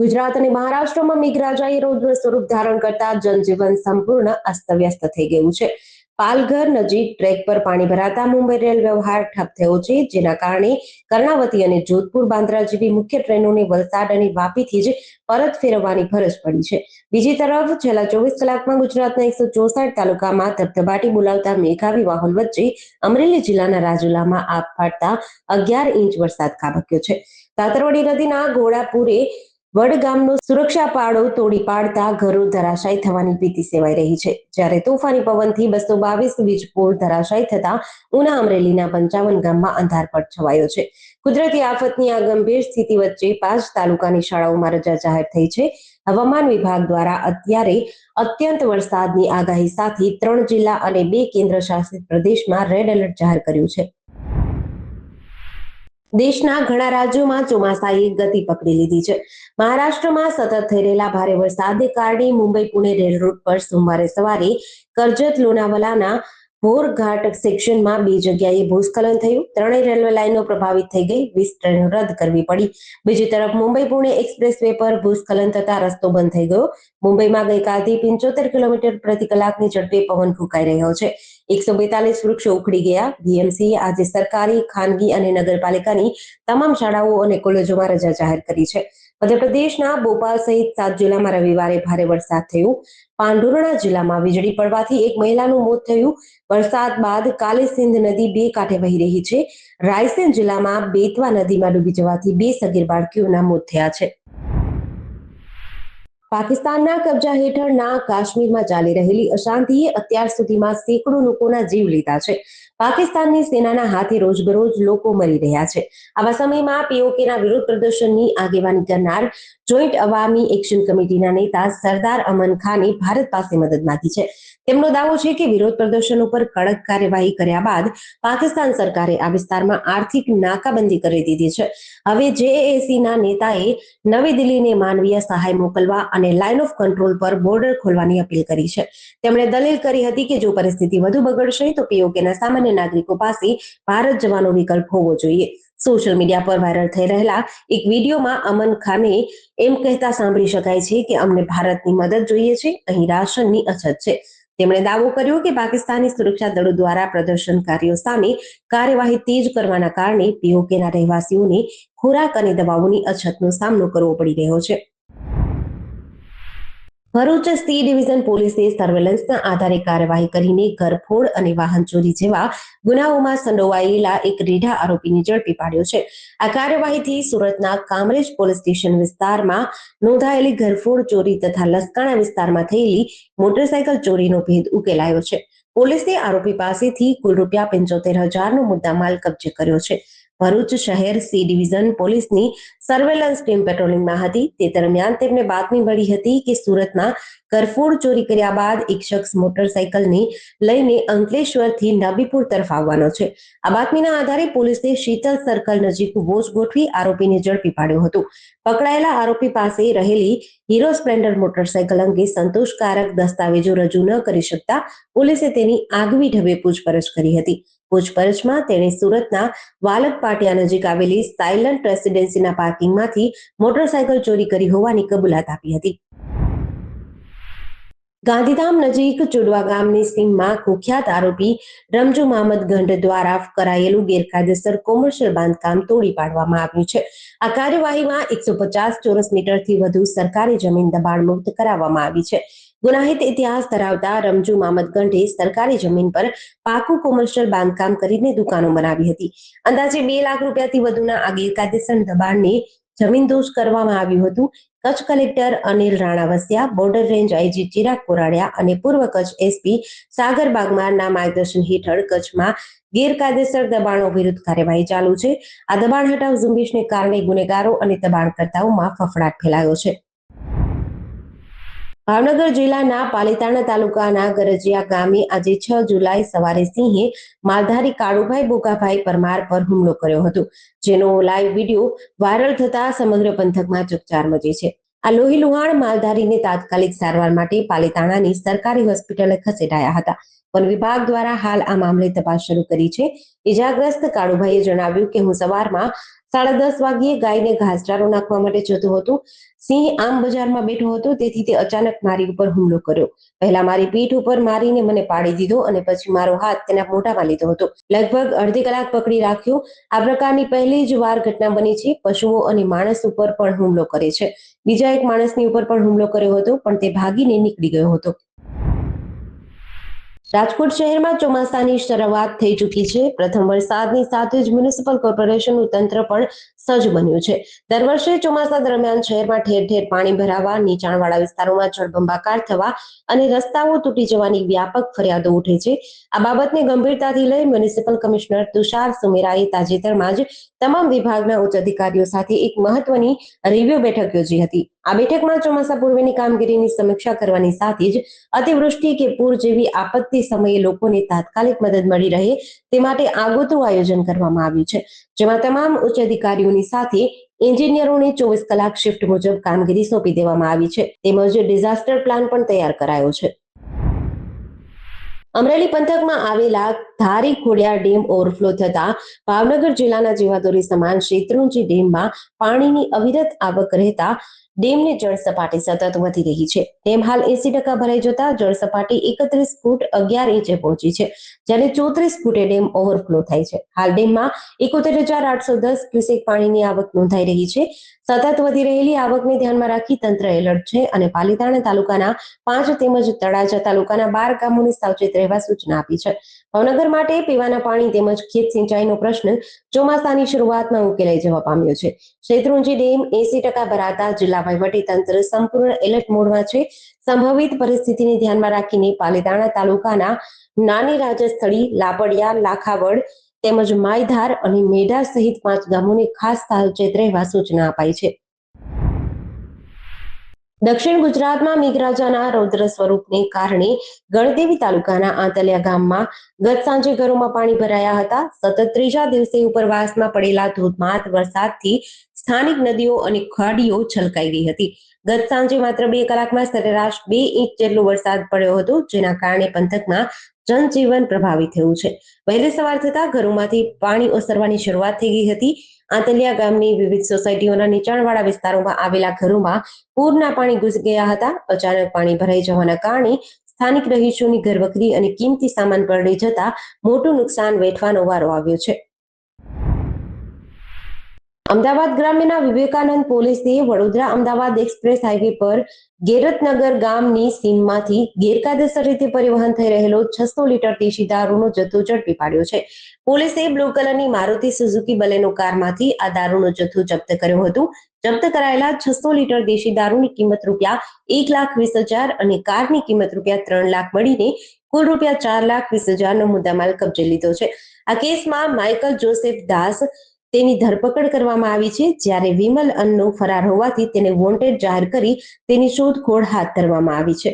ગુજરાત અને મહારાષ્ટ્રમાં મેઘરાજાએ રૌદ્ર સ્વરૂપ ધારણ કરતા જનજીવન સંપૂર્ણ અસ્તવ્યસ્ત થઈ ગયું છે. પાલઘર નજીક ટ્રેક પર પાણી ભરાતા મુંબઈ રેલ વ્યવહાર ઠપ થયો છે, જેના કારણે કર્ણાવતી અને જોધપુર બાંદ્રા જેવી મુખ્ય ટ્રેનોને વલસાડ અને વાપીથી જ પરત ફેરવવાની ફરજ પડી છે. બીજી તરફ છેલ્લા 24 કલાકમાં ગુજરાતના 164 તાલુકામાં ધબધબાટી બોલાવતા મેઘાવી માહોલ વચ્ચે અમરેલી જિલ્લાના રાજુલામાં આભ ફાટતા 11 ઇંચ વરસાદ ખાબક્યો છે. તાતરવડી નદીના ઘોડાપુરે વડગામનો સુરક્ષા પાળો તોડી પાડતા ઘરો ધરાશાયી થવાની ભીતિ સેવાઈ રહી છે, જ્યારે તોફાની પવનથી 222 વીજ પોલ ધરાશાયી થતા ઉના અમરેલીના 55 ગામમાં અંધારપટ છવાયો છે. કુદરતી આફતની આ ગંભીર સ્થિતિ વચ્ચે 5 તાલુકાની શાળાઓમાં રજા જાહેર થઈ છે. હવામાન વિભાગ દ્વારા અત્યારે અત્યંત વરસાદની આગાહી સાથે 3 જિલ્લા અને 2 કેન્દ્ર શાસિત પ્રદેશમાં રેડ એલર્ટ જાહેર કર્યું છે. દેશના ઘણા રાજ્યોમાં ચોમાસાએ ગતિ પકડી લીધી છે. મહારાષ્ટ્રમાં સતત થઈ રહેલા ભારે વરસાદને કારણે મુંબઈ પુણે રેલ રૂટ પર સોમવારે સવારે કર્જત લોનાવાલાના ભોરઘાટ સેક્શનમાં 2 જગ્યાએ ભૂસ્ખલન થયું. ત્રણેય રેલવે લાઇનો પ્રભાવિત થઈ ગઈ. 20 ટ્રેનો રદ કરવી પડી. બીજી તરફ મુંબઈ પુણે એક્સપ્રેસ વે પર ભૂસ્ખલન થતા રસ્તો બંધ થઈ ગયો. મુંબઈમાં ગઈકાલથી 75 કિલોમીટર પ્રતિ કલાકની ઝડપે પવન ફૂંકાઈ રહ્યો છે. 142 વૃક્ષો ઉખડી ગયા. બીએમસીએ આજે સરકારી, ખાનગી અને નગરપાલિકાની તમામ શાળાઓ અને કોલેજોમાં રજા જાહેર કરી છે. મધ્યપ્રદેશના ભોપાલ સહિત 7 જિલ્લામાં રવિવારે ભારે વરસાદ થયો. પાંઢુરણા જિલ્લામાં વીજળી પડવાથી એક મહિલાનું મોત થયું. વરસાદ બાદ કાલી સિંધ નદી 2 કાંઠે વહી રહી છે. રાયસેન જિલ્લામાં બેતવા નદીમાં ડૂબી જવાથી 2 સગીર બાળકીઓના મોત થયા છે. પાકિસ્તાનના કબજા હેઠળના કાશ્મીરમાં ચાલી રહેલી અશાંતિએ અત્યાર સુધીમાં સેંકડો લોકોના જીવ લીધા છે. પાકિસ્તાનની સેનાના હાથે રોજબરોજ લોકો મરી રહ્યા છે. આવા સમયમાં પીઓકેના વિરોધ પ્રદર્શનની આગેવાની કરનાર જોઈન્ટ અવામી એક્શન કમિટીના નેતા સરદાર અમન ખાને ભારત પાસે મદદ માંગી છે. તેમનો દાવો છે કે વિરોધ પ્રદર્શન ઉપર કડક કાર્યવાહી કર્યા બાદ પાકિસ્તાન સરકારે આ વિસ્તારમાં આર્થિક નાકાબંધી કરી દીધી છે. હવે જેએસીના નેતાએ નવી દિલ્હીને માનવીય સહાય મોકલવા અને લાઇન ઓફ કંટ્રોલ પર બોર્ડર ખોલવાની અપીલ કરી છે. તેમણે દલીલ કરી હતી કે જો પરિસ્થિતિ વધુ બગડશે તો પીઓકેના સામાન્ય નાગરિકો પાસે ભારત જવાનો વિકલ્પ હોવો જોઈએ. સોશિયલ મીડિયા પર વાયરલ થઈ રહેલા એક વિડીયોમાં અમન ખાને એમ કહેતા સાંભળી શકાય છે કે અમને ભારતની મદદ જોઈએ છે, અહીં રાશનની અછત છે. તેમણે દાવો કર્યો કે પાકિસ્તાની સુરક્ષા દળો દ્વારા પ્રદર્શનકારીઓ સામે કાર્યવાહી તેજ કરવાના કારણે પીઓકેના રહેવાસીઓને ખોરાક અને દવાઓની અછતનો સામનો કરવો પડી રહ્યો છે. ભરૂચ સી ડિવિઝન પોલીસે સર્વેલન્સના આધારે કાર્યવાહી કરીને ઘરફોડ અને વાહન ચોરી જેવા ગુનાઓમાં સંડોવાયેલા એક રીઢા આરોપીને ઝડપી પાડ્યો છે. આ કાર્યવાહીથી સુરતના કામરેજ પોલીસ સ્ટેશન વિસ્તારમાં નોંધાયેલી ઘરફોડ ચોરી તથા લસકાણા વિસ્તારમાં થયેલી મોટરસાયકલ ચોરીનો ભેદ ઉકેલાયો છે. પોલીસે આરોપી પાસેથી કુલ ₹75,000નો મુદ્દામાલ કબજે કર્યો છે. ભરૂચ શહેર સી ડિવિઝન પોલીસની સર્વેલન્સ ટીમ પેટ્રોલિંગમાં હતી. તે દરમિયાન તેમને બાતમી મળી હતી કે સુરતમાં ઘરફોડ ચોરી કર્યા બાદ એક શખ્સ મોટરસાયકલને લઈને અંકલેશ્વરથી નબીપુર તરફ આવવાનો છે. આ બાતમીના આધારે પોલીસે શીતલ સર્કલ નજીક વોચ ગોઠવી આરોપીને ઝડપી પાડ્યો હતો. પકડાયેલા આરોપી પાસે રહેલી હીરો સ્પ્લેન્ડર મોટરસાયકલ અંગે સંતોષકારક દસ્તાવેજો રજૂ ન કરી શકતા પોલીસે તેની આગવી ઢબે પૂછપરછ કરી હતી. પૂછપરછમાં તેણે સુરતના વાલક પાટિયા નજીક આવેલી સાયલન્ટ રેસિડેન્સીના પાર્કિંગમાંથી મોટરસાયકલ ચોરી કરી હોવાની કબૂલાત આપી હતી. ગાંધીધામ નજીક ચુડવા ગામની સીમમાં કુખ્યાત આરોપી રમજુ મહમદ ગંઢ દ્વારા કરાયેલું ગેરકાયદેસર કોમર્શિયલ બાંધકામ તોડી પાડવામાં આવ્યું છે. આ કાર્યવાહીમાં 150 ચોરસ મીટરથી વધુ સરકારી જમીન દબાણ મુક્ત કરાવવામાં આવી છે. ગુનાહિત ઇતિહાસ ધરાવતા રમજુ મહમદ ગંઢે સરકારી જમીન પર પાકું કોમર્શિયલ બાંધકામ કરીને દુકાનો બનાવી હતી. અંદાજે 2 લાખ રૂપિયાથી વધુના આ ગેરકાયદેસર દબાણને જમીનદોસ્ત કરવામાં આવ્યું હતું. Kutch collector Anil Ranavasiya, border range IG Chirag Koradiya અને પૂર્વ કચ્છ એસપી સાગર બાગમારના માર્ગદર્શન હેઠળ કચ્છમાં ગેરકાયદેસર દબાણો વિરુદ્ધ કાર્યવાહી ચાલુ છે. આ દબાણ હટાવ ઝુંબેશને કારણે ગુનેગારો અને દબાણકર્તાઓમાં ફફડાટ ફેલાયો છે. ભાવનગર જિલ્લાના પાલીતાણા તાલુકાના ગરજીયા ગામે આજે 6 જુલાઈ સવારે સિંહે માલધારી કાળુભાઈ બોગાભાઈ પરમાર પર હુમલો કર્યો હતો, જેનો લાઈવ વિડીયો વાયરલ થતા સમગ્ર પંથકમાં ચકચાર મચી છે. આ લોહીલુહાણ માલધારીને તાત્કાલિક સારવાર માટે પાલીતાણાની સરકારી હોસ્પિટલે ખસેડાયા હતા. વન વિભાગ દ્વારા હાલ આ મામલે તપાસ શરૂ કરી છે. ઇજાગ્રસ્ત કાળુભાઈએ જણાવ્યું કે હું સવારમાં 10:30 વાગ્યે ગાયને ઘાસચારો નાખવા માટે જતું હતું. સિંહ આમ બજારમાં બેઠો હતો, તેથી તે અચાનક મારી ઉપર હુમલો કર્યો. પહેલા મારી પીઠ ઉપર મારીને મને પાડી દીધો અને પછી મારો હાથ તેના મોઢામાં લીધો હતો. લગભગ અડધી કલાક પકડી રાખ્યો. આ પ્રકારની પહેલી જ વાર ઘટના બની છે. પશુઓ અને માણસ ઉપર પણ હુમલો કરે છે. બીજા એક માણસની ઉપર પણ હુમલો કર્યો હતો, પણ તે ભાગીને નીકળી ગયો હતો. રાજકોટ શહેરમાં ચોમાસાની શરૂઆત થઈ ચૂકી છે. પ્રથમ વરસાદની સાથે જ મ્યુનિસિપલ કોર્પોરેશનનું તંત્ર પણ સજ્જ બન્યું છે. દર વર્ષે ચોમાસા દરમિયાન શહેરમાં ઠેર ઠેર પાણી ભરાવા, નીચાણવાળા વિસ્તારોમાં જળબંબાકાર થવા અને રસ્તાઓ તૂટી જવાની વ્યાપક ફરિયાદો ઉઠે છે. આ બાબતને ગંભીરતાથી લઈ મ્યુનિસિપલ કમિશનર તુષાર સુમેરાએ તાજેતરમાં જ તમામ વિભાગના ઉચ્ચ અધિકારીઓ સાથે એક મહત્વની રિવ્યુ બેઠક યોજી હતી. આ બેઠકમાં ચોમાસા પૂર્વેની કામગીરીની સમીક્ષા કરવાની સાથે જ અતિવૃષ્ટિ કે પૂર જેવી આપત્તિ સમયે લોકોને તાત્કાલિક મદદ મળી રહે તે માટે આગોતરું આયોજન કરવામાં આવ્યું છે, જેમાં તમામ ઉચ્ચ અધિકારીઓની સાથે એન્જિનિયરોને 24 કલાક શિફ્ટ મુજબ કામગીરી સોંપી દેવામાં આવી છે. તેમજ ડિઝાસ્ટર પ્લાન પણ તૈયાર કરાયો છે. અમરેલી પંથકમાં આવેલા ધારી ખોડિયાર ડેમ ઓવરફ્લો થતા ભાવનગર જિલ્લાના જીવાદોરી સમાન શેત્રુંજી ડેમમાં પાણીની અવિરત આવક રહેતા ડેમની જળ સપાટી સતત વધી રહી છે. ડેમ હાલ 80% ભરાઈ જતા જળ સપાટી 31 ફૂટ 11 ઇંચે પહોંચી છે, જ્યારે 34 ફૂટે ડેમ ઓવરફ્લો થાય છે. હાલ ડેમમાં 71,810 ક્યુસેક પાણીની આવક નોંધાઈ રહી છે. સતત વધી રહેલી આવકને ધ્યાનમાં રાખી તંત્ર એલર્ટ છે અને પાલીતાણા તાલુકાના 5 તેમજ તળાજા તાલુકાના 12 ગામોને સાવચેત રહેવા સૂચના આપી છે. ભાવનગર માટે પીવાના પાણી તેમજ ખેત સિંચાઈનો પ્રશ્ન ચોમાસાની શરૂઆતમાં ઉકેલાઈ જવા પામ્યો છે. શેત્રુંજી ડેમ 80% ભરાતા જિલ્લા વહીવટીતંત્ર સંપૂર્ણ એલર્ટ મોડમાં છે. સંભવિત પરિસ્થિતિને ધ્યાનમાં રાખીને પાલીતાણા તાલુકાના નાની રાજસ્થળી, લાપડિયા, લાખાવડ તેમજ માયધાર અને મેઢા સહિત 5 ગામોને ખાસ સાવચેત રહેવા સૂચના અપાઈ છે. દક્ષિણ ગુજરાતમાં મેઘરાજાના રૌદ્ર સ્વરૂપને કારણે ગણદેવી તાલુકાના આંતલિયા ગામમાં ગત સાંજે ઘરોમાં પાણી ભરાયા હતા. સતત ત્રીજા દિવસે ઉપરવાસમાં પડેલા ધોધમાર વરસાદથી સ્થાનિક નદીઓ અને ખાડીઓ છલકાઈ ગઈ હતી. ગત સાંજે માત્ર 2 કલાકમાં સરેરાશ 2 ઇંચ જેટલો વરસાદ પડ્યો હતો, જેના કારણે પંથકમાં જનજીવન પ્રભાવિત થયું છે. વહેલી સવાર થતા ઘરોમાંથી પાણી ઓસરવાની શરૂઆત થઈ ગઈ હતી. આંતલિયા ગામની વિવિધ સોસાયટીઓના નીચાણવાળા વિસ્તારોમાં આવેલા ઘરોમાં પૂરના પાણી ઘૂસી ગયા હતા. અચાનક પાણી ભરાઈ જવાના કારણે સ્થાનિક રહીશોની ઘરવખરી અને કિંમતી સામાન પલળી જતા મોટું નુકસાન વેઠવાનો વારો આવ્યો છે. અમદાવાદ ગ્રામ્યના વિવેકાનંદ પોલીસે વડોદરા અમદાવાદ એક્સપ્રેસ હાઈવે પર ગેરતનગર ગામની સીમમાંથી ગેરકાયદેસર રીતે પરિવહન થઈ રહેલો 600 લીટર દેશી દારૂનો જથ્થો ઝડપી પાડ્યો છે. પોલીસે બ્લુ કલરની મારુતિ સુઝુકી બલેનો કારમાંથી આ દારૂનો જથ્થો જપ્ત કર્યો હતો. જપ્ત કરાયેલા 600 લીટર દેશી દારૂની કિંમત ₹1,20,000 અને કારની કિંમત ₹3 લાખ મળીને કુલ ₹4,20,000નો મુદ્દામાલ કબજે લીધો છે. આ કેસમાં માઇકલ જોસેફ દાસ તેની ધરપકડ કરવામાં આવી છે, જ્યારે વિમલ અન્નો ફરાર હોવાથી તેને વોન્ટેડ જાહેર કરી તેની શોધખોળ હાથ ધરવામાં આવી છે.